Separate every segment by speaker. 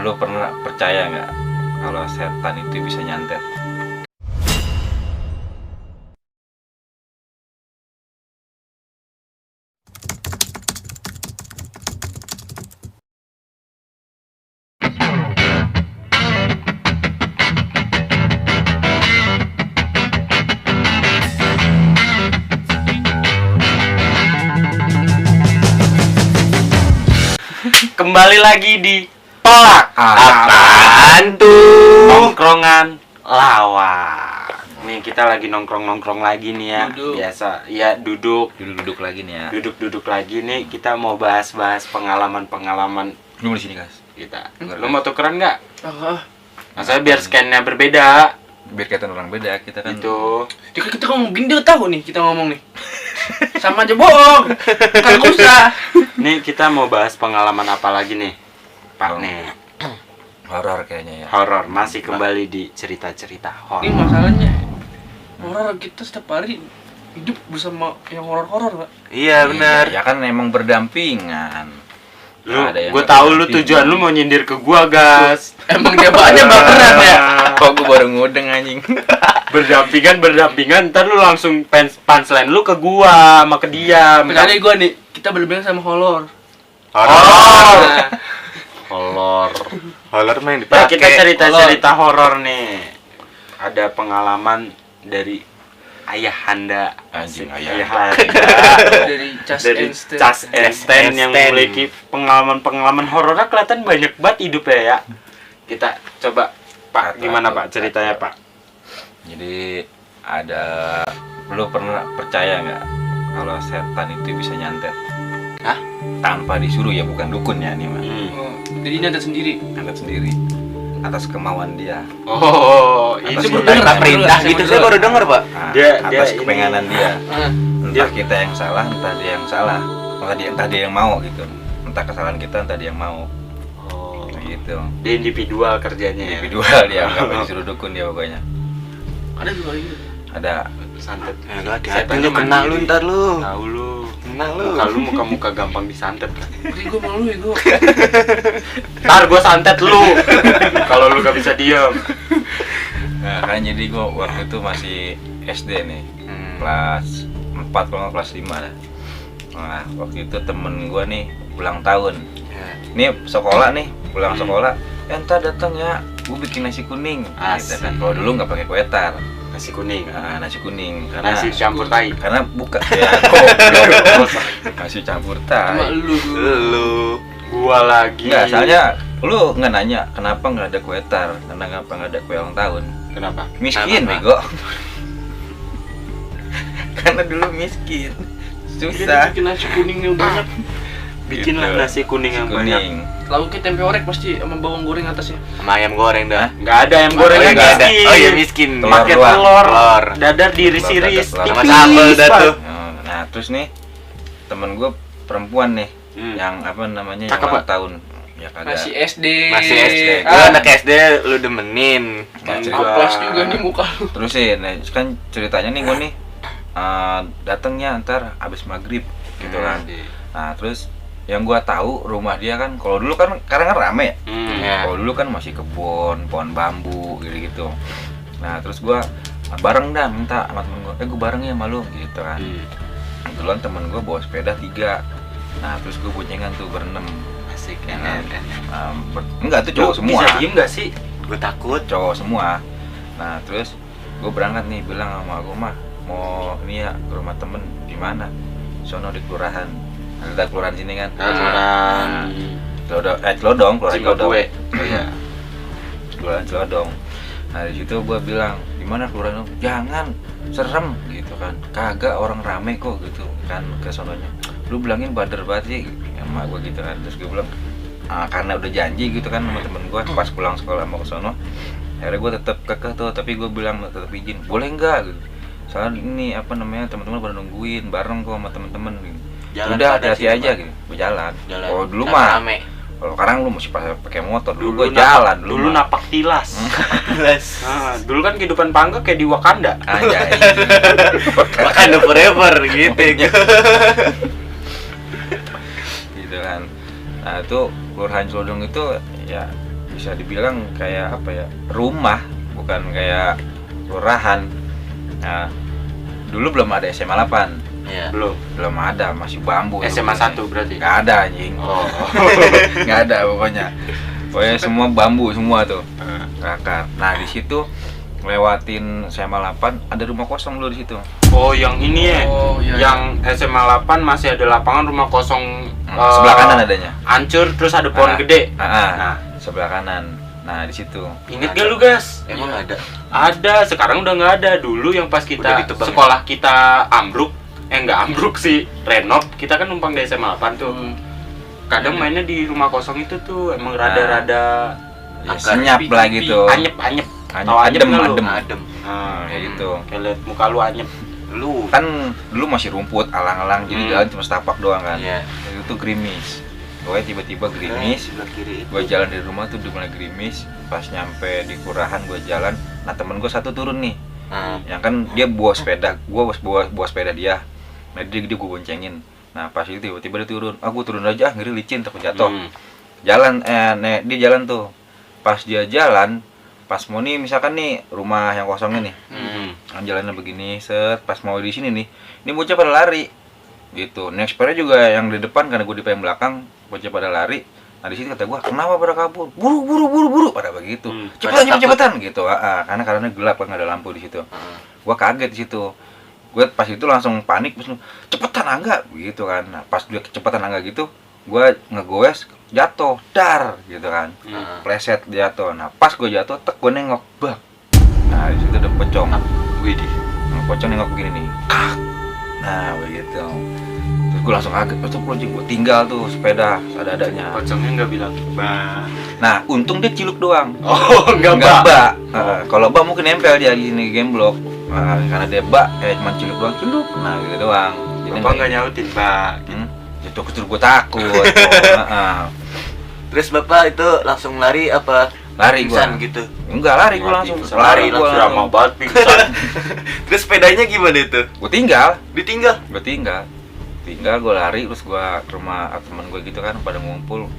Speaker 1: Lu pernah percaya nggak kalau setan itu bisa nyantet?
Speaker 2: Kembali lagi di Tolak Apaan tuh? Nongkrongan lawak. Nih kita lagi nongkrong lagi nih ya.
Speaker 3: Duduk.
Speaker 2: Biasa ya duduk
Speaker 1: Duduk-duduk lagi nih ya.
Speaker 2: duduk lagi nih. Kita mau bahas pengalaman
Speaker 1: Lu di sini, guys.
Speaker 2: kita. Lu mau tukeran nggak? Nah, saya biar scan-nya berbeda
Speaker 1: Biar kelihatan orang beda, kita kan.
Speaker 2: gitu.
Speaker 3: Kita ngomong gini dia tahu nih kita ngomong nih. Sama aja bohong. Kagak usah.
Speaker 2: Nih kita mau bahas pengalaman apa lagi nih, Pak?
Speaker 1: Oh.
Speaker 2: Nih
Speaker 1: Horor kayaknya ya.
Speaker 2: horor, masih kembali di cerita-cerita
Speaker 3: Ini
Speaker 2: horor.
Speaker 3: masalahnya horor kita setiap hari hidup bersama yang horor-horor, Pak.
Speaker 2: Iya benar.
Speaker 1: Ya kan emang berdampingan.
Speaker 2: Lu,
Speaker 1: Nggak ada yang
Speaker 2: gue tahu lu
Speaker 1: berdampingan.
Speaker 2: tujuan lu mau nyindir ke gua, gas.
Speaker 3: Emang dia banyak baperan ya.
Speaker 1: Kok gue baru ngudeng anjing.
Speaker 2: Berdampingan, ntar lu langsung punchline lu ke gua sama ke dia.
Speaker 3: Misalnya gua nih, kita berlebihan sama horor.
Speaker 2: Horor.
Speaker 3: Nah,
Speaker 2: Horor main dipakai. Nah, kita cerita-cerita horor nih. Ada pengalaman dari ayahanda.
Speaker 1: Anjing,
Speaker 2: ayahanda.
Speaker 3: dari
Speaker 2: Dari
Speaker 3: Einstein.
Speaker 2: Cas Einstein yang memiliki pengalaman horornya kelihatan banyak banget hidupnya ya. Kita coba Pak, gimana Pak ceritanya Pak?
Speaker 1: Jadi lu pernah percaya nggak kalau setan itu bisa nyantet?
Speaker 2: Hah?
Speaker 1: Tanpa disuruh ya, bukan dukun ya nih mah.
Speaker 3: Oh, jadi nyantet sendiri.
Speaker 1: Nyantet sendiri atas kemauan dia.
Speaker 2: Oh,
Speaker 1: Atas
Speaker 2: ini
Speaker 3: perintah gitu, saya baru
Speaker 2: dengar Pak.
Speaker 1: Nah,
Speaker 2: Dia
Speaker 1: atas
Speaker 2: ini-
Speaker 1: kepengenan dia.
Speaker 3: Ah,
Speaker 1: Entah kita yang salah, entah dia yang salah. Entah dia yang mau gitu. Entah kesalahan kita, entah dia yang mau.
Speaker 2: Oh,
Speaker 1: Gitu.
Speaker 2: dia individual kerjanya ya.
Speaker 1: Individual dia, nggak disuruh dukun dia pokoknya.
Speaker 3: ada juga gitu.
Speaker 1: Ada.
Speaker 2: Santet.
Speaker 4: Hati-hati lu kena lu ntar lu.
Speaker 2: Tahu lu.
Speaker 4: Kena lu.
Speaker 2: Kalau muka-muka gampang disantet.
Speaker 3: Tapi gua malu ya gua.
Speaker 2: Ntar gua santet lu. Kalau lu gak bisa diam.
Speaker 1: Nah, kan jadi gua waktu itu masih SD nih. Kelas 4 kalau nggak kelas 5 lah. Nah, waktu itu temen gua nih ulang tahun. Nih sekolah nih, pulang sekolah. Entar datang ya, gua bikin nasi kuning. Gitu kan. Kalau dulu nggak pakai kue tar.
Speaker 2: Nasi kuning.
Speaker 1: Nah, nasi kuning karena
Speaker 2: Nasi campur tai.
Speaker 1: karena buka ya kok nasi campur
Speaker 3: Cuma
Speaker 1: tai.
Speaker 3: lu dulu.
Speaker 4: Lu.
Speaker 2: Gua lagi.
Speaker 1: Enggak, soalnya lu nggak nanya kenapa nggak ada kue tar, karena kenapa nggak ada kue ulang tahun.
Speaker 2: Kenapa?
Speaker 1: Miskin
Speaker 2: Kenapa?
Speaker 1: bego. Karena dulu miskin, susah.
Speaker 3: Bikin nasi kuning yang banyak.
Speaker 2: Bikinlah
Speaker 1: Gitu.
Speaker 2: nasi kuning yang banyak.
Speaker 1: Kuning.
Speaker 3: Lauknya tempe orek pasti sama bawang goreng atasnya.
Speaker 4: Sama ayam goreng dah.
Speaker 2: Nggak ada yang gorengnya
Speaker 1: nggak ada.
Speaker 2: miskin.
Speaker 4: Oh iya miskin.
Speaker 1: Telur
Speaker 2: Pakai
Speaker 1: doang.
Speaker 2: telur, dadar diiris-iris,
Speaker 1: Telur,
Speaker 4: Sama
Speaker 2: tipis,
Speaker 4: sambal dah
Speaker 2: Pak.
Speaker 4: tuh.
Speaker 1: Nah, terus nih temen gue perempuan nih, yang apa namanya, yang
Speaker 2: Cakep,
Speaker 1: ulang
Speaker 2: Pak.
Speaker 1: tahun. Ya kagak.
Speaker 3: Masih SD.
Speaker 4: Masih SD.
Speaker 3: Ah,
Speaker 4: Gua anak SD lu demenin.
Speaker 1: Nah, cerita.
Speaker 3: Amplas juga nih muka lu.
Speaker 1: Terusin, nah, kan ceritanya nih gue nih datangnya ntar abis maghrib gitu kan. Nah terus yang gue tahu rumah dia kan, kalau dulu kan karena kan rame ya.
Speaker 4: Ya.
Speaker 1: Kalau dulu kan masih kebun, pohon bambu gitu. Nah terus gue bareng dah minta sama temen gue, gue bareng ya sama lu gitu kan. Kebetulan temen gue bawa sepeda 3. Nah terus gue boncengan tuh berenam.
Speaker 4: Asik
Speaker 1: Ya
Speaker 4: kan.
Speaker 1: kan? Enggak tuh cowok semua.
Speaker 2: Bisa diem nggak sih?
Speaker 4: Gua takut.
Speaker 1: Cowok semua. Nah terus gue berangkat nih, bilang sama gue mah mau ini ya ke rumah temen di mana? Sono di kelurahan. Ada kelurahan sini kan?
Speaker 2: Kelurahan
Speaker 1: Celodong, kelurahan Celodong.
Speaker 2: Zimbabwe.
Speaker 1: Oh iya. Kelurahan Celodong. Nah di situ gue bilang, di mana kelurahan? Jangan, serem gitu kan. Kagak, orang rame kok gitu kan ke sononya. Lu bilangin bader banget sih sama gue gitu kan. Terus gue bilang, karena udah janji gitu kan sama temen gue pas pulang sekolah mau ke sono. Akhirnya gue tetap kekeh tuh, tapi gue bilang tetap izin, boleh nggak gitu. Soalnya ini apa namanya, teman-teman pada nungguin bareng kok sama temen-temen gitu.
Speaker 4: Jalan
Speaker 1: Udah
Speaker 4: pada
Speaker 1: hati-hati
Speaker 4: sih,
Speaker 1: aja
Speaker 4: Pak.
Speaker 1: gitu, berjalan.
Speaker 4: Jalan.
Speaker 1: Oh dulu
Speaker 4: Jalan
Speaker 1: mah,
Speaker 4: rame.
Speaker 1: kalau sekarang lu masih pakai motor, dulu gue
Speaker 2: napak-
Speaker 1: jalan.
Speaker 2: Dulu
Speaker 1: mah.
Speaker 2: napak tilas.
Speaker 4: Les.
Speaker 2: Dulu kan kehidupan pangga kayak di Wakanda.
Speaker 1: Anjay.
Speaker 4: Wakanda forever gitu.
Speaker 1: Gitu kan. Nah itu kelurahan Celodong itu ya bisa dibilang kayak apa ya, rumah, bukan kayak kelurahan. Nah, dulu belum ada SMA 8.
Speaker 4: Iya.
Speaker 1: Belum ada, masih bambu.
Speaker 2: SMA
Speaker 1: dulu.
Speaker 2: 1 berarti.
Speaker 1: Nggak ada anjing.
Speaker 2: Oh.
Speaker 1: Nggak ada pokoknya. Pokoknya semua bambu semua tuh. Kakak. Nah, di situ lewatin SMA 8 ada rumah kosong dulu di situ.
Speaker 2: Oh, yang ini ya.
Speaker 3: Oh, iya,
Speaker 2: Yang SMA 8 masih ada lapangan rumah kosong
Speaker 1: Sebelah kanan adanya.
Speaker 2: hancur terus ada pohon
Speaker 1: Ah,
Speaker 2: gede.
Speaker 1: Nah, sebelah kanan. Nah, di situ.
Speaker 2: Ingat gak lu, Gas?
Speaker 4: Emang ada?
Speaker 2: Ada, sekarang udah nggak ada. Dulu yang pas
Speaker 4: Udah
Speaker 2: kita
Speaker 4: ditebang,
Speaker 2: sekolah kita ambruk, nggak ambruk sih, renov, kita kan numpang di SMA 8 tuh. Kadang mainnya di rumah kosong itu tuh emang rada-rada
Speaker 1: Ya,
Speaker 4: Akar
Speaker 1: senyap
Speaker 3: pipi-pipi.
Speaker 1: lah gitu.
Speaker 2: anyep. Tahu anyep
Speaker 1: adem,
Speaker 2: nggak lu?
Speaker 1: adem.
Speaker 4: Adem.
Speaker 2: Nah,
Speaker 1: Kayak gitu.
Speaker 2: Kayak liat muka lu anyep.
Speaker 4: Lu.
Speaker 1: Kan dulu masih rumput, alang-alang, jadi jalan cuma setapak doang kan.
Speaker 4: Iya.
Speaker 1: Itu gerimis. Pokoknya tiba-tiba gerimis.
Speaker 4: Sebelah kiri itu.
Speaker 1: Gue jalan dari rumah tuh udah mulai gerimis. Pas nyampe di kelurahan gue jalan. Nah, temen gue satu turun nih. Yang kan dia bawa sepeda, gue bawa sepeda dia. Nah, dia gue boncengin. Nah, pas itu tiba-tiba dia turun. Gue turun aja, ngeri licin takut jatuh. Jalan, dia jalan tuh. Pas dia jalan, pas mau nih misalkan nih rumah yang kosongnya nih. Jalannya begini, set, pas mau di sini nih, ini bocah pada lari. Gitu. Next sepeda juga yang di depan karena gue di paling belakang, bocah pada lari. Nah, di situ kata gue, kenapa pada kabur? Buru, pada begitu. Cepetan gitu. Karena gelap kan, nggak ada lampu di situ. Gue kaget di situ. Gue pas itu langsung panik, terus cepetan Angga gitu kan. Nah, pas dia kecepatan Angga gitu, gue ngegoes, jatuh, dar gitu kan. Pleset jatuh. Nah, pas gue jatuh, tek gue nengok, bak. Nah, di situ ada pocong.
Speaker 4: Widih.
Speaker 1: Pocong nengok begini nih. Nah, begitu. Terus gue langsung kaget, gue tinggal tuh sepeda ada-adanya.
Speaker 2: Pocongnya nggak bilang, "Bah."
Speaker 1: Nah, untung dia ciluk doang.
Speaker 2: Oh, nggak
Speaker 1: Nggak
Speaker 2: bah.
Speaker 1: bak. Kalau bak mungkin nempel dia di sini game block. Karena dia bak, cuma ciluk doang, ciluk. Nah, gitu doang. Jadi
Speaker 2: Bapak nggak nyautin, Pak.
Speaker 1: itu terus gue takut.
Speaker 4: Terus Bapak itu langsung lari apa?
Speaker 1: Lari gua.
Speaker 4: Pingsan gitu.
Speaker 1: Enggak lari gue langsung.
Speaker 2: Lari
Speaker 1: Gua
Speaker 2: langsung ramah banget pingsan.
Speaker 4: Terus sepedanya gimana itu?
Speaker 1: Gue tinggal.
Speaker 4: Ditinggal.
Speaker 1: Tinggal gue lari terus gue ke rumah teman gue gitu kan pada ngumpul.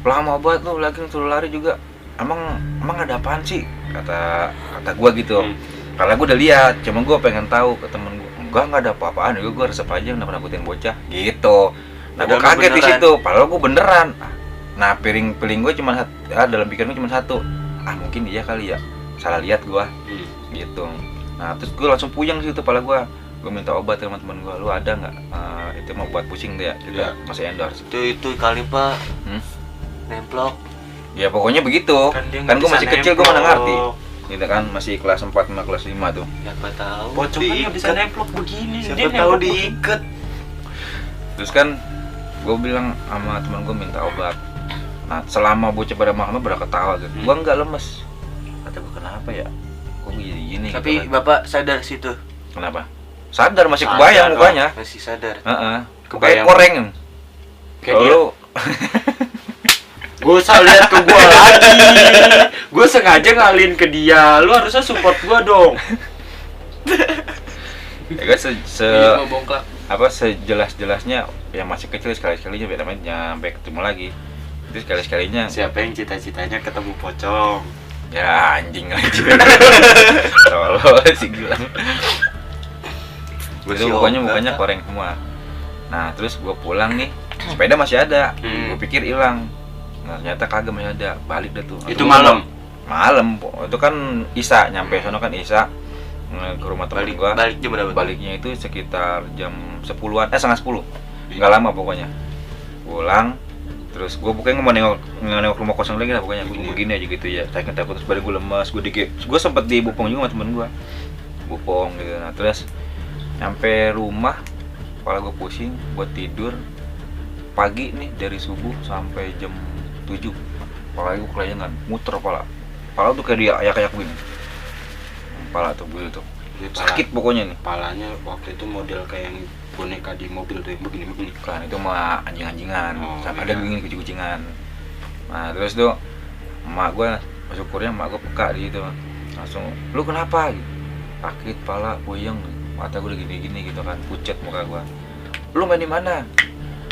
Speaker 1: Lama banget lu lagi suruh lari juga. Emang ada apaan sih? Kata gue gitu. Karena gue udah lihat, cuma gue pengen tahu ke temen gue. Enggak ada apa-apaan, gue resep aja nakutin bocah gitu. Nah, gue kaget di situ, padahal gue beneran. Nah, piring gue cuma dalam pikiran gue cuma satu. Mungkin dia kali ya. Salah lihat gue. Gitu. Nah, terus gue langsung puyeng sih itu kepala gue. Gue minta obat ke teman-teman gue. Lu ada nggak? Itu mau buat pusing dia. Kita masih endorse.
Speaker 4: Itu kali Pak. Nemplok.
Speaker 1: Ya pokoknya begitu. Kan gue masih kecil, gue mana ngerti. Gitu kan, masih kelas 4 sama kelas 5 tuh.
Speaker 4: Siapa tahu.
Speaker 2: Pocong kan nggak bisa nemplok begini.
Speaker 4: Siapa tahu diikat.
Speaker 1: Terus kan gue bilang sama teman gue minta obat. Nah, selama bocah pada malam pada ketawa gitu. Gue nggak lemes. Kata gue kenapa ya? Kok gini
Speaker 4: Tapi
Speaker 1: gitu kan.
Speaker 4: Bapak sadar situ.
Speaker 1: Kenapa? Sadar masih
Speaker 2: Sadar,
Speaker 1: kebayang mukanya.
Speaker 4: Masih sadar.
Speaker 1: Kayak
Speaker 2: Kebayang.
Speaker 1: koreng.
Speaker 2: Kayak
Speaker 1: Kalau
Speaker 2: dia.
Speaker 1: lu
Speaker 2: Gue usah lihat ke gua lagi. Gue sengaja ngalihin ke dia. Lu harusnya support gua dong.
Speaker 1: ya kan
Speaker 3: Iya, mau bongkar.
Speaker 1: sejelas-jelasnya yang masih kecil sekali-sekalinya biar namanya nyampe ketemu lagi. Itu sekali-sekalinya
Speaker 2: Siapa yang cita-citanya ketemu pocong?
Speaker 1: ya anjing aja. Tolol sih gila. Itu mukanya koreng semua. Nah, terus gua pulang nih, sepeda masih ada. Gua pikir hilang. Nah, ternyata kagak, masih ada. Balik dah tuh.
Speaker 2: Itu malam.
Speaker 1: Malam, itu kan Isa, nyampe sono kan Isa ke rumah teman gua.
Speaker 4: Balik jam berapa?
Speaker 1: Baliknya itu sekitar jam 10-an, setengah 10. Enggak lama pokoknya. Pulang, terus gua pokoknya mau nengok rumah kosong lagi lah pokoknya. Gua begini aja gitu ya. Saya takut terus badan gua lemas, gua sempet dibopong juga sama temen gua. Bopong gitu. Nah, terus nyampe rumah, kepala gua pusing, gua tidur. Pagi nih dari subuh sampai jam 7. Kepala gua kelayangan, muter kepala tuh kayak diayak-ayak begini. Kepala tuh begitu tuh. Sakit pokoknya nih.
Speaker 2: Palanya waktu itu model kayak yang boneka di mobil tuh yang begini-begini.
Speaker 1: Kan itu mah anjing-anjingan,
Speaker 2: Oh,
Speaker 1: ada begini kucing-kucingan. Nah, terus tuh emak gua, syukurnya emak gua peka di situ. Langsung, "Lu kenapa?" gitu. Sakit kepala, puyeng, mata gua udah gini-gini gitu kan, pucat muka gua. "Lu main di mana?"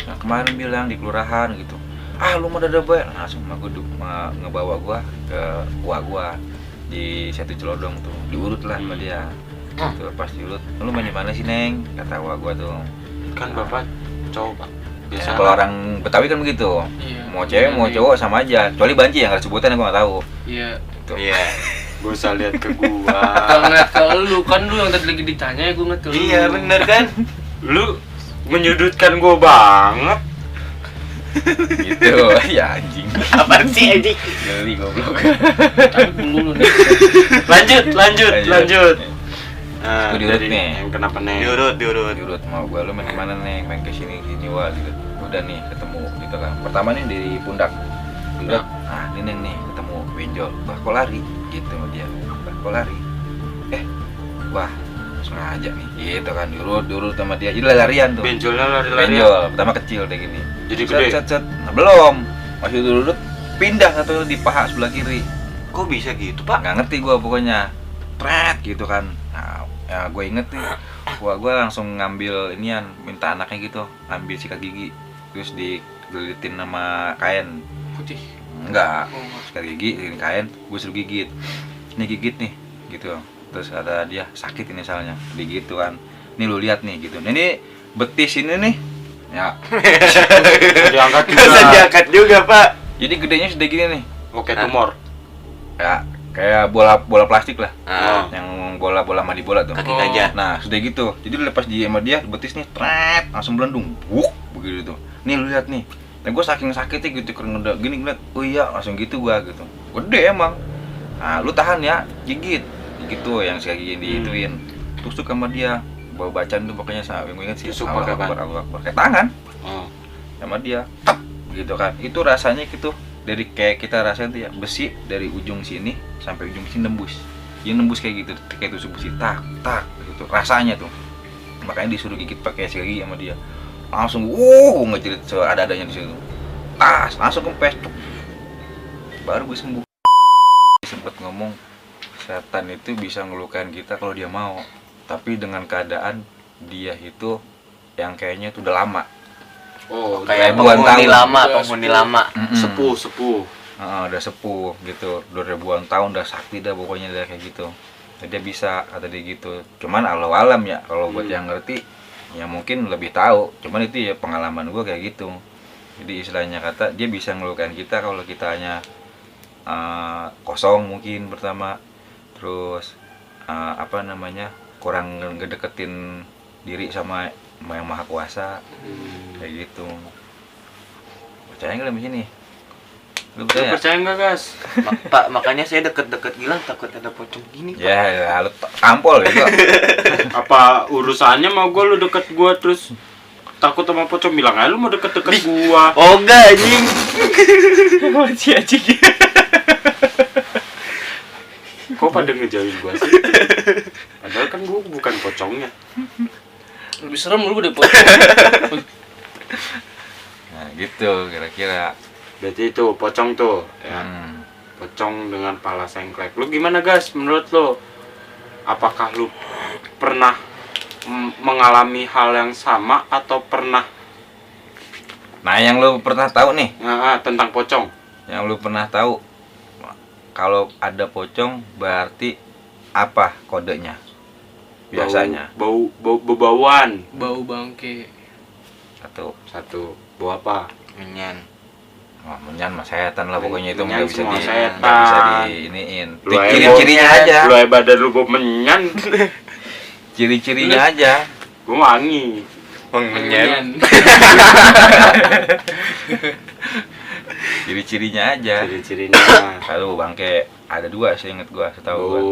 Speaker 1: Nah, kemarin bilang di kelurahan gitu. lu mau dada bae, langsung ngebawa gua ke gua di satu celodong tuh, diurut lah sama dia. Tuh pas diurut, lu main di mana sih Neng? Kata gua tuh.
Speaker 2: Kan bapak cowok pak.
Speaker 1: Ya, kalau orang Betawi kan begitu.
Speaker 3: Iya.
Speaker 1: Mau cewek mau cowok sama aja. Kecuali banci yang harus sebutan gua nggak tahu.
Speaker 3: Iya.
Speaker 1: Tuh.
Speaker 2: Iya. Gak usah lihat ke gua.
Speaker 3: Kalau ngeliat ke lu kan lu yang tadi lagi ditanya ya gue ngeliat ke lu.
Speaker 4: Iya bener kan?
Speaker 2: Lu menyudutkan gua banget.
Speaker 1: Gitu. Ya anjing.
Speaker 4: Apaan sih anjing?
Speaker 1: Geli goblok.
Speaker 3: Tapi dulu nih.
Speaker 2: Lanjut.
Speaker 1: Gua diurut
Speaker 2: jadi
Speaker 1: nih.
Speaker 2: yang kenapa nih?
Speaker 1: Diurut mau gua, lu main kemana Neng? Main ke sini gini wah gitu. Udah nih ketemu gitu kan. Pertama nih dari pundak. Ah, ini Neng nih ketemu benjol. Bah, kok lari? Gitu sama dia. Bah, kok lari? Wah, sengaja nih. Gitu kan diurut sama dia. Jadi larian tuh.
Speaker 2: Benjolnya lari-lari.
Speaker 1: Benjol, pertama kecil kayak gini.
Speaker 2: Jadi gede.
Speaker 1: Set. Nah, belum. Masih urut pindah satu di paha sebelah kiri.
Speaker 4: Kok bisa gitu pak?
Speaker 1: Nggak ngerti gua pokoknya. Tret gitu kan. Nah, ya gue inget nih. Gua langsung ngambil inian, minta anaknya gitu, ambil sikat gigi. Terus digelitin sama kain.
Speaker 3: Putih.
Speaker 1: Enggak.
Speaker 3: Oh.
Speaker 1: Sikat gigi, ini kain, gue suruh gigit. Ini gigit nih, gitu. Terus ada dia sakit ini misalnya, digigit tuh kan. Nih lu lihat nih gitu. Nah, ini betis ini nih. Ya.
Speaker 2: Diangkat
Speaker 4: Bisa
Speaker 2: juga.
Speaker 4: diangkat juga pak.
Speaker 1: Jadi gedenya sudah gini nih.
Speaker 2: Oke, tumor.
Speaker 1: Ya, kayak bola plastik lah.
Speaker 4: Ah,
Speaker 1: Yang bola mandi bola tuh.
Speaker 4: kaki
Speaker 3: Oh.
Speaker 4: gajah.
Speaker 1: Nah, sudah gitu. Jadi lepas dia sama dia betis nih, tret, langsung belendung. Buk, begitu tuh. Nih lu lihat nih. Nah, gue saking sakitnya gitu karena udah gini ngeliat, oh iya, langsung gitu gua gitu. Gede emang. Nah, lu tahan ya, gigit. Gitu yang sekali diituin. Tusuk sama dia. Bawa bacaan tuh pokoknya yang gue ingat sih.
Speaker 2: Tusuk
Speaker 1: Allah
Speaker 2: pakai
Speaker 1: Akbar,
Speaker 2: apa?
Speaker 1: Allah Akbar. Kayak tangan
Speaker 2: Oh.
Speaker 1: sama dia. Tap, gitu kan. Itu rasanya gitu. Dari kayak kita rasain tuh ya, besi dari ujung sini sampai ujung sini nembus. Dia nembus kayak gitu, kayak tusuk besi, tak gitu. Rasanya tuh. Makanya disuruh gigit pakai sikat gigi sama dia. Langsung ngejerit ada-adanya di situ. Tas, langsung kempes. Baru gue sembuh. Sempet ngomong setan itu bisa ngelukain kita kalau dia mau. Tapi dengan keadaan dia itu yang kayaknya itu udah lama.
Speaker 2: Oh,
Speaker 4: Kayak
Speaker 1: ribuan
Speaker 4: penghuni
Speaker 1: tahun.
Speaker 4: lama, penghuni lama.
Speaker 2: sepuh.
Speaker 1: Udah sepuh gitu, 2000-an tahun udah sakti dah pokoknya dia kayak gitu. Jadi dia bisa kata dia gitu. Cuman Allah alam ya, kalau buat yang ngerti ya mungkin lebih tahu. Cuman itu ya pengalaman gue kayak gitu. Jadi istilahnya kata dia bisa ngelukain kita kalau kita hanya kosong mungkin pertama. Terus kurang ngedeketin diri sama yang maha kuasa kayak gitu. Percaya nggak di sini? Lu
Speaker 2: Lu
Speaker 1: percaya?
Speaker 2: percaya nggak, Gas?
Speaker 4: Pak, makanya saya deket-deket Gilang takut ada pocong gini. Pak.
Speaker 1: Ya, lu tampol gitu.
Speaker 2: Apa urusannya mau gua lu deket gua terus takut sama pocong, bilang aja lu mau deket-deket gua.
Speaker 4: Oh enggak anjing.
Speaker 1: Si anjing.
Speaker 2: Kok pada ngejauhin gua sih? Padahal kan gua bukan pocongnya.
Speaker 3: Lebih serem lu deh pocong.
Speaker 1: Nah, gitu kira-kira.
Speaker 2: Berarti itu pocong tuh, ya. Pocong dengan pala sengklek. Lu gimana, Gas? Menurut lu? Apakah lu pernah mengalami hal yang sama atau pernah
Speaker 1: Nah, yang lu pernah tahu nih,
Speaker 2: tentang pocong?
Speaker 1: yang lu pernah tahu kalau ada pocong berarti apa kodenya? Biasanya.
Speaker 2: Bau-bauan.
Speaker 3: Bau bangke.
Speaker 1: Satu.
Speaker 2: Bau apa?
Speaker 4: Menyan.
Speaker 1: Oh, menyan mas setan lah pokoknya itu
Speaker 2: Menyan
Speaker 1: nggak bisa
Speaker 2: semua
Speaker 1: di
Speaker 2: setan.
Speaker 1: nggak bisa diiniin.
Speaker 2: Lu aja
Speaker 1: Ciri-cirinya
Speaker 2: bau-
Speaker 1: aja.
Speaker 2: Lu aja badan lu bau menyan.
Speaker 1: Ciri-cirinya aja.
Speaker 2: Gua wangi.
Speaker 4: Menyan.
Speaker 1: Ciri-cirinya aja.
Speaker 2: Ciri-cirinya
Speaker 1: Kalau bangke ada dua sih inget gua, setahu gua.
Speaker 2: bau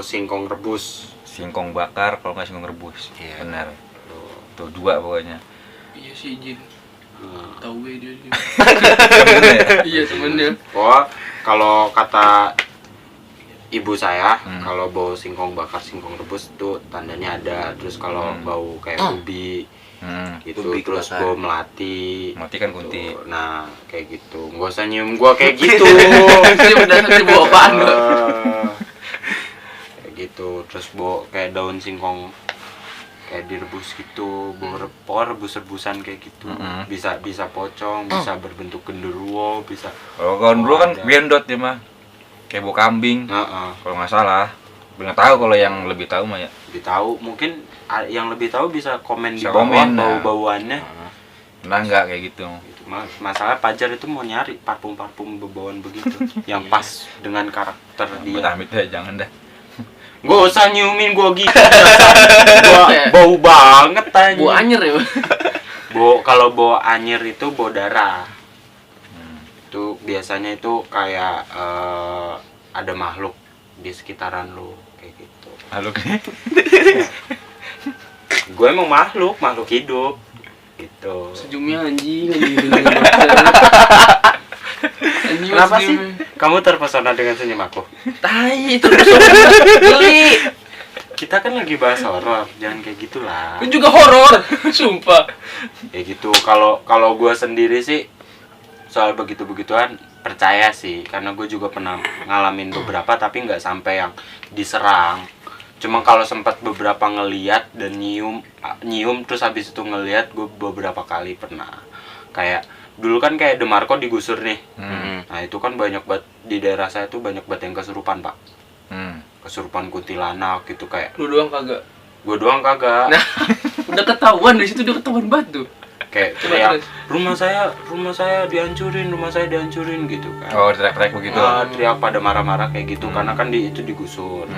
Speaker 2: singkong rebus.
Speaker 1: Singkong bakar kalau nggak singkong rebus.
Speaker 4: Iya.
Speaker 1: Benar. Tuh dua pokoknya.
Speaker 3: Iya sih Jin.
Speaker 2: Hmm.
Speaker 3: Tahu gue dia. Jin.
Speaker 1: Bener ya?
Speaker 3: Iya temennya.
Speaker 2: Oh, kalau kata ibu saya,
Speaker 1: Hmm.
Speaker 2: kalau bau singkong bakar, singkong rebus itu tandanya ada. Terus kalau bau kayak ubi gitu,
Speaker 4: Ubi
Speaker 2: terus
Speaker 4: kebakar.
Speaker 2: bau melati.
Speaker 1: Mati kan kunti.
Speaker 2: Tuh, nah, kayak gitu. Nggak usah nyium gua kayak gitu.
Speaker 3: Dia udah nanti bawa apaan gua?
Speaker 2: Kayak gitu. Terus bau kayak daun singkong kayak direbus gitu, pokoknya rebus-rebusan kayak gitu. Bisa pocong, bisa berbentuk genderuwo, bisa.
Speaker 1: Kalau kawan dulu kan
Speaker 2: ada.
Speaker 1: gendot dia mah. Kayak bau kambing. Kalau nggak salah. Nggak tahu kalau yang lebih tahu mah ya.
Speaker 2: Lebih tahu, mungkin yang lebih tahu bisa komen di
Speaker 1: Bisa
Speaker 2: bawah
Speaker 1: komen,
Speaker 2: bau-bauannya.
Speaker 1: Nah nggak kayak gitu.
Speaker 2: Gitu. Masalah Pajar itu mau nyari parfum-parfum bebauan begitu yang pas dengan karakter dia.
Speaker 1: Amit ya jangan dah.
Speaker 2: Gak usah nyiumin gua gitu. Gua bau banget tanya.
Speaker 3: Bau anyer ya.
Speaker 2: Kalau bau anyer itu bau darah. Itu biasanya itu kayak ada makhluk di sekitaran lu kayak gitu.
Speaker 1: Halo.
Speaker 2: Gue emang makhluk hidup gitu.
Speaker 3: Senyumnya anjing.
Speaker 2: Kenapa sih kamu terpesona dengan senyum aku?
Speaker 3: Tai itu geli.
Speaker 2: Kita kan lagi bahas horor, jangan kayak gitulah.
Speaker 3: Itu juga horor, sumpah.
Speaker 2: Ya gitu. Kalau gue sendiri sih soal begitu-begituan percaya sih, karena gue juga pernah ngalamin beberapa tapi nggak sampai yang diserang. Cuma kalau sempat beberapa ngeliat dan nyium terus habis itu ngeliat, gue beberapa kali pernah. Kayak dulu kan kayak Demarco digusur nih. Nah itu kan banyak banget di daerah saya tuh banyak banget yang kesurupan pak. Kesurupan kuntilanak gitu kayak.
Speaker 3: Lu doang kagak.
Speaker 2: Gue doang kagak.
Speaker 3: Nah, udah ketahuan dari situ, udah ketahuan banget tuh.
Speaker 2: Kayak
Speaker 3: Coba
Speaker 2: teriak,
Speaker 3: terus.
Speaker 2: rumah saya dihancurin gitu kan.
Speaker 1: Oh teriak-teriak begitu.
Speaker 2: Teriak pada marah-marah kayak gitu karena kan itu digusur.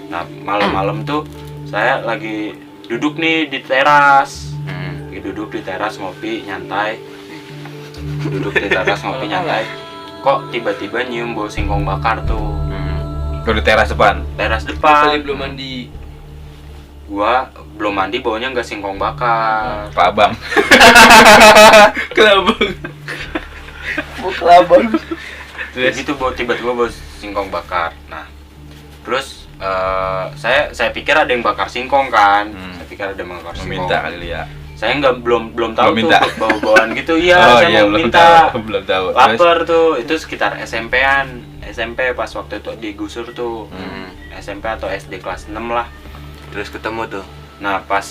Speaker 2: Nah malam-malam tuh saya lagi duduk nih di teras. Lagi duduk di teras ngopi nyantai. Kok tiba-tiba nyium bau singkong bakar tuh.
Speaker 1: Tuh di teras depan.
Speaker 2: Teras
Speaker 3: Kali
Speaker 2: depan.
Speaker 3: belum mandi.
Speaker 2: Gua belum mandi, baunya nggak singkong bakar.
Speaker 1: Pak Abang.
Speaker 3: Kelabang. Mau kelabang.
Speaker 2: Kayak gitu bau, tiba-tiba bau singkong bakar. Nah terus saya pikir ada yang bakar singkong kan. Saya pikir ada yang bakar singkong.
Speaker 1: Meminta kali ya.
Speaker 2: Saya belum tahu
Speaker 1: Belum minta.
Speaker 2: tuh bau-bauan gitu. Iya,
Speaker 1: Oh
Speaker 2: saya
Speaker 1: iya
Speaker 2: mau
Speaker 1: belum
Speaker 2: minta.
Speaker 1: tahu. Belum tahu.
Speaker 2: Lapar tuh, itu sekitar SMP pas waktu itu digusur tuh. SMP atau SD kelas 6 lah.
Speaker 4: Terus ketemu tuh.
Speaker 2: Nah pas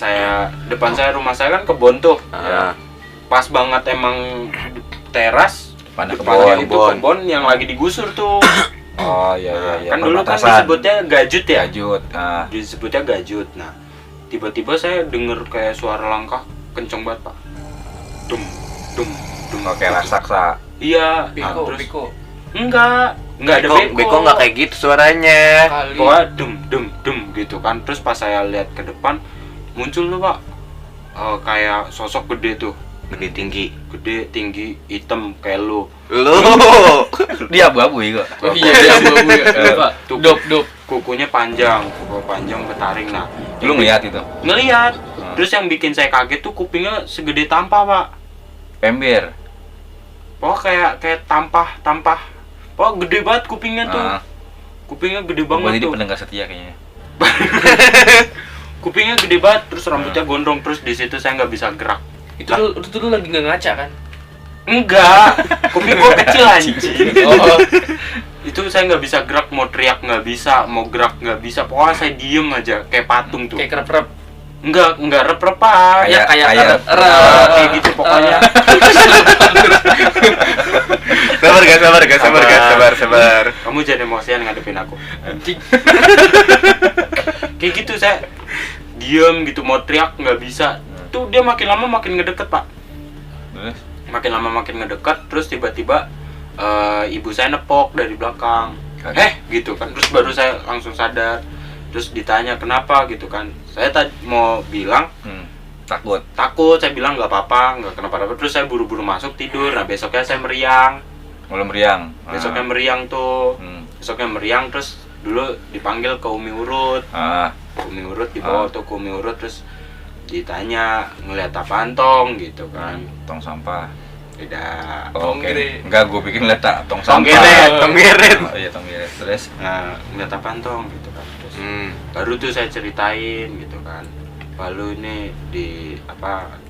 Speaker 2: depan rumah saya kan kebon tuh.
Speaker 4: Ah.
Speaker 2: Pas banget emang teras
Speaker 1: Pada
Speaker 2: depannya
Speaker 1: kebon.
Speaker 2: itu kebon yang lagi digusur tuh.
Speaker 1: Oh iya.
Speaker 2: Kan dulu kan
Speaker 1: Perbatasan.
Speaker 2: disebutnya gajut ya.
Speaker 1: Gajut.
Speaker 2: Disebutnya gajut. Nah tiba-tiba saya denger kayak suara langkah kenceng banget pak. Dum.
Speaker 1: Oke raksasa.
Speaker 2: Iya. Nah,
Speaker 3: Beko,
Speaker 2: terus
Speaker 3: beko.
Speaker 2: enggak ada
Speaker 4: Beko nggak kayak gitu suaranya.
Speaker 3: Kali.
Speaker 2: pokoknya dum gitu kan. Terus pas saya lihat ke depan muncul tuh pak kayak sosok gede tuh,
Speaker 4: Gede tinggi.
Speaker 2: gede tinggi hitam kayak lu.
Speaker 1: Dia abu-abu ya kok.
Speaker 3: Oh iya, dia abu-abu ya. Pak.
Speaker 2: Tuh,
Speaker 3: Dop.
Speaker 2: kukunya panjang betaring. Nah
Speaker 1: Lu ngeliat itu?
Speaker 2: ngelihat. Terus yang bikin saya kaget tuh kupingnya segede tampah pak.
Speaker 1: Pember.
Speaker 2: Pokoknya kayak tampah. Pokoknya gede banget kupingnya tuh. Kupingnya gede banget
Speaker 1: Berarti dia
Speaker 2: tuh.
Speaker 1: pendengar setia kayaknya.
Speaker 2: Kupingnya gede banget, terus rambutnya gondrong, terus di situ saya nggak bisa gerak.
Speaker 3: Itu lu lagi nggak ngaca kan?
Speaker 2: Enggak, kuping gua kecil anjing.
Speaker 3: Oh.
Speaker 2: Itu saya nggak bisa gerak, mau teriak nggak bisa, mau gerak nggak bisa. Pokoknya saya diem aja kayak patung tuh.
Speaker 3: Kayak kerep-kerep.
Speaker 2: Enggak rep-repan.
Speaker 1: Kayak-
Speaker 3: Kayak
Speaker 2: Kayak gitu pokoknya.
Speaker 4: Sabar.
Speaker 2: Kamu jangan emosian ngadepin aku.
Speaker 3: anjing.
Speaker 2: Kayak gitu saya diem gitu, mau teriak nggak bisa. Tuh dia makin lama makin ngedeket pak.
Speaker 1: Terus?
Speaker 2: Makin lama makin ngedekat, terus tiba-tiba ibu saya nepok dari belakang. Gitu kan. Terus baru saya langsung sadar. Terus ditanya kenapa gitu kan. Saya tadi mau bilang takut, saya bilang nggak apa-apa, nggak kenapa-napa. Terus saya buru-buru masuk tidur. Nah besoknya saya meriang.
Speaker 1: Mulai meriang.
Speaker 2: Besoknya meriang tuh.
Speaker 1: Hmm.
Speaker 2: Besoknya meriang, terus dulu dipanggil ke Umi Urut. Umi Urut dibawa tuh ke Umi Urut, terus ditanya ngeliat apaan tong gitu kan.
Speaker 1: Tong sampah.
Speaker 2: Tidak.
Speaker 1: Oh,
Speaker 3: Tong
Speaker 1: oke.
Speaker 3: gede.
Speaker 1: Enggak, gue bikin letak tong
Speaker 2: Tong
Speaker 1: sampah.
Speaker 2: geret.
Speaker 1: Oh iya, tong geret. Terus
Speaker 2: Nah, ngeliat apaan tong gitu kan. Terus baru tuh saya ceritain gitu kan. Lalu ini di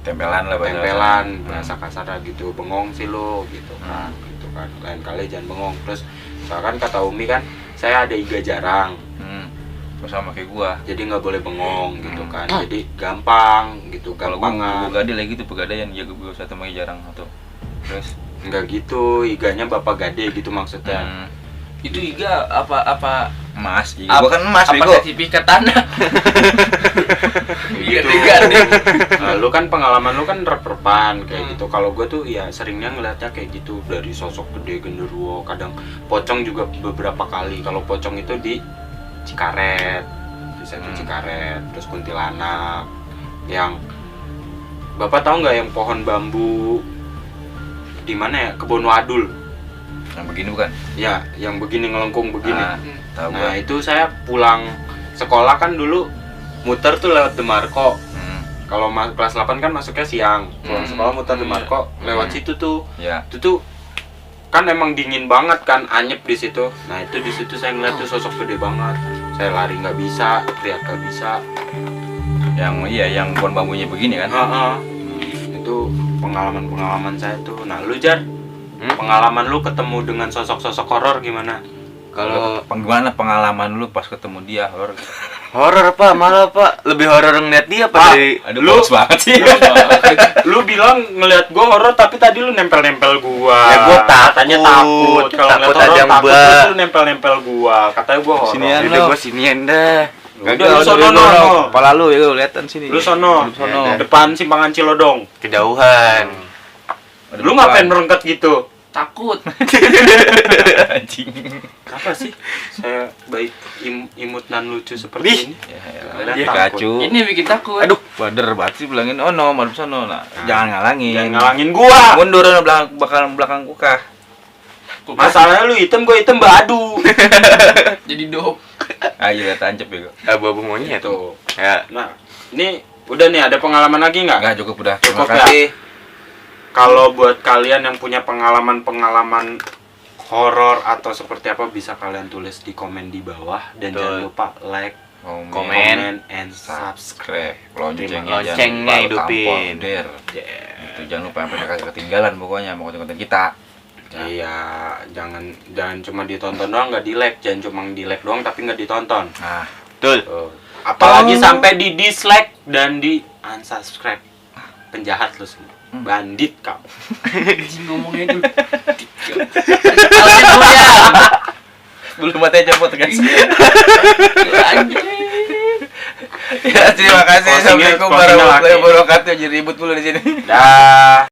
Speaker 1: tempelan lah bahasa
Speaker 2: tempelan
Speaker 1: kasar.
Speaker 2: bahasa kasar gitu, bengong sih lo gitu kan. Gitu kan. Lain kali jangan bengong. Terus misalkan kata Umi kan saya ada iga jarang.
Speaker 1: sama kayak gua.
Speaker 2: Jadi nggak boleh bengong gitu kan. Jadi gampang gitu,
Speaker 1: Kalau gua
Speaker 2: gampangan.
Speaker 1: gade lagi tuh pegadaian jago gua satu mah jarang atau. Terus
Speaker 2: Nggak gitu, iganya bapak gade gitu maksudnya.
Speaker 3: Itu Iga apa
Speaker 1: emas, gua kan emas
Speaker 3: apa
Speaker 1: bego.
Speaker 3: sertifikat tanah? Iya,
Speaker 2: Gitu. Nah, lu kan pengalaman lu kan rep-repan kayak gitu. Kalau gue tuh ya seringnya ngeliatnya kayak gitu, dari sosok gede genderuwo, kadang pocong juga beberapa kali. Kalau pocong itu di Cikaret, bisa di Cikaret, terus kuntilanak. Yang Bapak tahu nggak yang pohon bambu di mana ya, Kebon Wadul?
Speaker 1: Yang begini bukan?
Speaker 2: Ya, yang begini ngelengkung begini.
Speaker 1: Tahu
Speaker 2: Nah
Speaker 1: gua.
Speaker 2: itu saya pulang sekolah kan dulu muter tuh lewat Demarko. Kalau kelas 8 kan masuknya siang, pulang sekolah muter Demarko lewat situ tuh.
Speaker 1: Ya.
Speaker 2: Itu tuh kan emang dingin banget kan, anyep di situ. Nah itu di situ saya ngeliat tuh sosok gede banget. Saya lari nggak bisa, teriak nggak bisa.
Speaker 1: Yang pohon bambunya begini kan?
Speaker 2: Itu pengalaman saya tuh. Nah lu Jar, pengalaman lu ketemu dengan sosok-sosok horor gimana?
Speaker 4: Kalau
Speaker 1: Gimana pengalaman lu pas ketemu dia horor?
Speaker 4: horor Pak, malah Pak lebih horor ngeliat dia Pak dari
Speaker 1: Aduh,
Speaker 2: Lu-
Speaker 1: bolos banget sih.
Speaker 2: Lu bilang ngeliat gua horor tapi tadi lu nempel-nempel gua.
Speaker 4: Ya, gua
Speaker 2: katanya takut. Kalau
Speaker 4: Takut
Speaker 2: ngeliat horor
Speaker 4: ada yang
Speaker 2: takut,
Speaker 4: bah.
Speaker 2: terus lu nempel-nempel gua. Katanya gua horor.
Speaker 1: Sinian.
Speaker 4: udah gua sinian dah.
Speaker 2: Udah, lu sono no.
Speaker 1: Kepala lu ya kelihatan sini.
Speaker 2: Lu sono.
Speaker 1: Sono.
Speaker 2: Depan simpangan Cilodong.
Speaker 4: Kejauhan.
Speaker 2: Lu ngapain merengket gitu?
Speaker 3: Takut.
Speaker 1: Anjing.
Speaker 2: Apa sih? Saya baik imut dan lucu seperti ini.
Speaker 1: Ya,
Speaker 2: Kalian
Speaker 1: ya,
Speaker 2: takut.
Speaker 1: kacu.
Speaker 3: Ini bikin takut.
Speaker 1: Aduh, bader banget sih bilangin, oh no, madep sono. Nah, jangan ngalangin.
Speaker 2: Jangan ngalangin gua.
Speaker 1: Mundur belakang kukah.
Speaker 2: Masalahnya lu hitam, gua hitam badu.
Speaker 3: Jadi dop.
Speaker 1: Ayo lihat tancap ya, kok.
Speaker 4: Abu-abu monyet
Speaker 2: Tuh.
Speaker 4: Ya.
Speaker 2: Nah, ini udah nih, ada pengalaman lagi nggak?
Speaker 1: Enggak cukup udah. Terima
Speaker 2: Cukup ya?
Speaker 1: kasih.
Speaker 2: Kalau buat kalian yang punya pengalaman-pengalaman horor atau seperti apa, bisa kalian tulis di komen di bawah. Dan
Speaker 4: Betul.
Speaker 2: jangan lupa like,
Speaker 4: Komen.
Speaker 2: comment, and subscribe.
Speaker 1: Loncengnya
Speaker 4: Loncengnya hidupin.
Speaker 1: Itu jangan lupa sampai kakak ketinggalan pokoknya mau konten kita.
Speaker 2: Iya, jangan cuma ditonton doang, nggak di like. Jangan cuma di like doang tapi nggak ditonton.
Speaker 1: Nah,
Speaker 4: Betul.
Speaker 2: Apalagi sampai di dislike dan di unsubscribe. Penjahat lu semua. Bandit kamu.
Speaker 3: Anjing ngomongnya dulu. Alasan dulu ya.
Speaker 1: belum matanya copot guys.
Speaker 3: Anjing.
Speaker 1: Ya, terima kasih.
Speaker 2: Closingnya-
Speaker 1: Assalamualaikum
Speaker 2: closingnya
Speaker 1: warahmatullahi
Speaker 2: lagi.
Speaker 1: wabarakatuh. Jadi ribut dulu di sini.
Speaker 2: Dah.